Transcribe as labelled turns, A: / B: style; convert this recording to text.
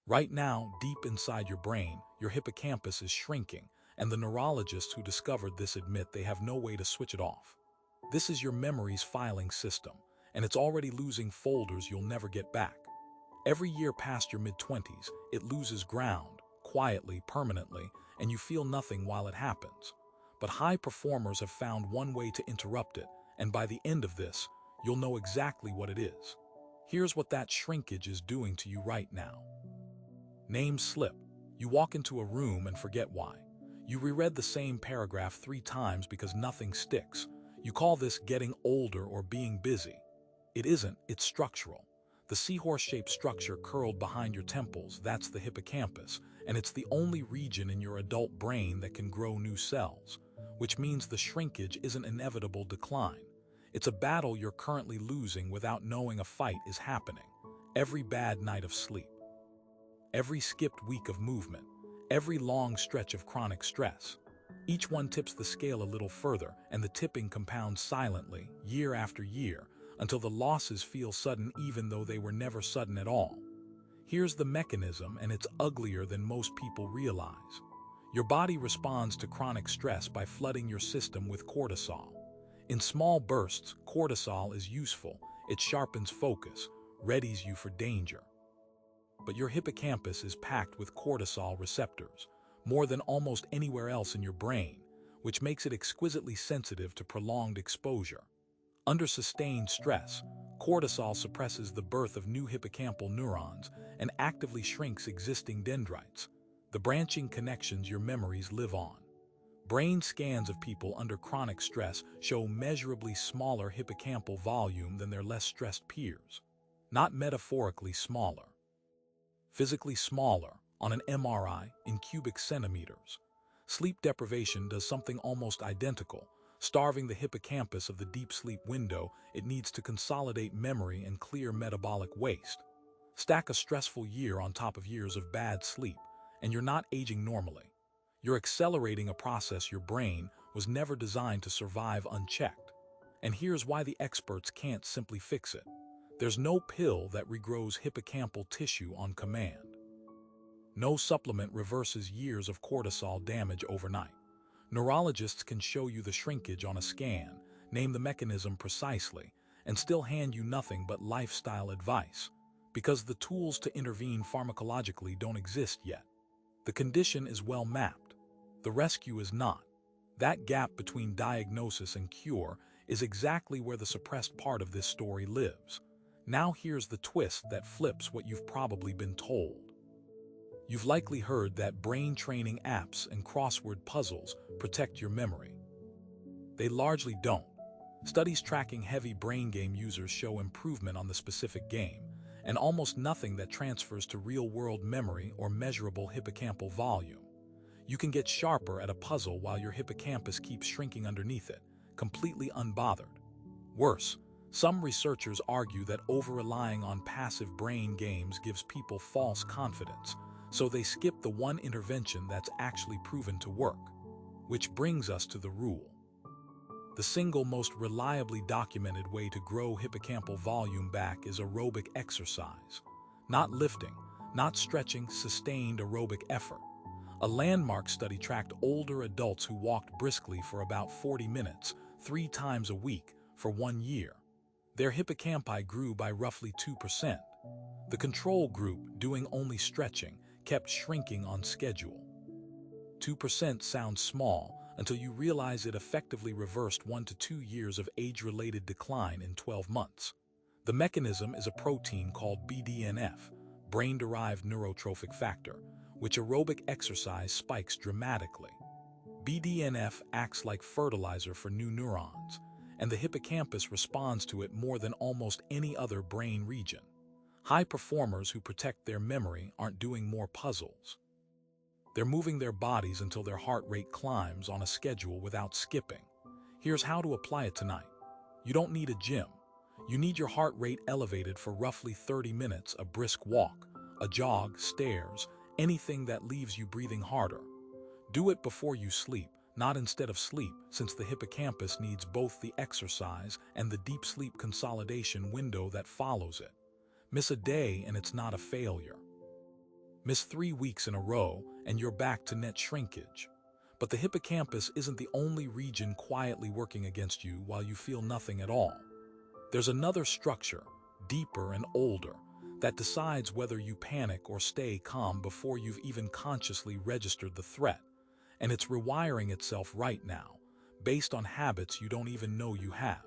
A: Right now, deep inside your brain, your hippocampus is shrinking, and the neurologists who discovered this admit they have no way to switch it off. This is your memory's filing system, and it's already losing folders you'll never get back. Every year past your mid-twenties, it loses ground, quietly, permanently, and you feel nothing while it happens. But high performers have found one way to interrupt it, and by the end of this, you'll know exactly what it is. Here's what that shrinkage is doing to you right now. Name slip. You walk into a room and forget why. You reread the same paragraph 3 times because nothing sticks. You call this getting older or being busy. It isn't, it's structural. The seahorse-shaped structure curled behind your temples, that's the hippocampus, and it's the only region in your adult brain that can grow new cells, which means the shrinkage isn't inevitable decline. It's a battle you're currently losing without knowing a fight is happening. Every bad night of sleep, every skipped week of movement, every long stretch of chronic stress. Each one tips the scale a little further, and the tipping compounds silently, year after year, until the losses feel sudden even though they were never sudden at all. Here's the mechanism, and it's uglier than most people realize. Your body responds to chronic stress by flooding your system with cortisol. In small bursts, cortisol is useful. It sharpens focus, readies you for danger. But your hippocampus is packed with cortisol receptors, more than almost anywhere else in your brain, which makes it exquisitely sensitive to prolonged exposure. Under sustained stress, cortisol suppresses the birth of new hippocampal neurons and actively shrinks existing dendrites, the branching connections your memories live on. Brain scans of people under chronic stress show measurably smaller hippocampal volume than their less stressed peers. Not metaphorically smaller. Physically smaller, on an MRI, in cubic centimeters. Sleep deprivation does something almost identical, starving the hippocampus of the deep sleep window it needs to consolidate memory and clear metabolic waste. Stack a stressful year on top of years of bad sleep, and you're not aging normally. You're accelerating a process your brain was never designed to survive unchecked. And here's why the experts can't simply fix it. There's no pill that regrows hippocampal tissue on command. No supplement reverses years of cortisol damage overnight. Neurologists can show you the shrinkage on a scan, name the mechanism precisely, and still hand you nothing but lifestyle advice, because the tools to intervene pharmacologically don't exist yet. The condition is well mapped. The rescue is not. That gap between diagnosis and cure is exactly where the suppressed part of this story lives. Now here's the twist that flips what you've probably been told. You've likely heard that brain training apps and crossword puzzles protect your memory. They largely don't. Studies tracking heavy brain game users show improvement on the specific game, and almost nothing that transfers to real-world memory or measurable hippocampal volume. You can get sharper at a puzzle while your hippocampus keeps shrinking underneath it, completely unbothered. Worse, some researchers argue that over-relying on passive brain games gives people false confidence, so they skip the one intervention that's actually proven to work. Which brings us to the rule. The single most reliably documented way to grow hippocampal volume back is aerobic exercise. Not lifting, not stretching, sustained aerobic effort. A landmark study tracked older adults who walked briskly for about 40 minutes, 3 times a week, for 1 year. Their hippocampi grew by roughly 2%. The control group, doing only stretching, kept shrinking on schedule. 2% sounds small until you realize it effectively reversed 1 to 2 years of age-related decline in 12 months. The mechanism is a protein called BDNF, brain-derived neurotrophic factor, which aerobic exercise spikes dramatically. BDNF acts like fertilizer for new neurons, and the hippocampus responds to it more than almost any other brain region. High performers who protect their memory aren't doing more puzzles. They're moving their bodies until their heart rate climbs on a schedule without skipping. Here's how to apply it tonight. You don't need a gym. You need your heart rate elevated for roughly 30 minutes, a brisk walk, a jog, stairs, anything that leaves you breathing harder. Do it before you sleep, not instead of sleep, since the hippocampus needs both the exercise and the deep sleep consolidation window that follows it. Miss a day and it's not a failure. Miss 3 weeks in a row, and you're back to net shrinkage. But the hippocampus isn't the only region quietly working against you while you feel nothing at all. There's another structure, deeper and older, that decides whether you panic or stay calm before you've even consciously registered the threat. And it's rewiring itself right now, based on habits you don't even know you have.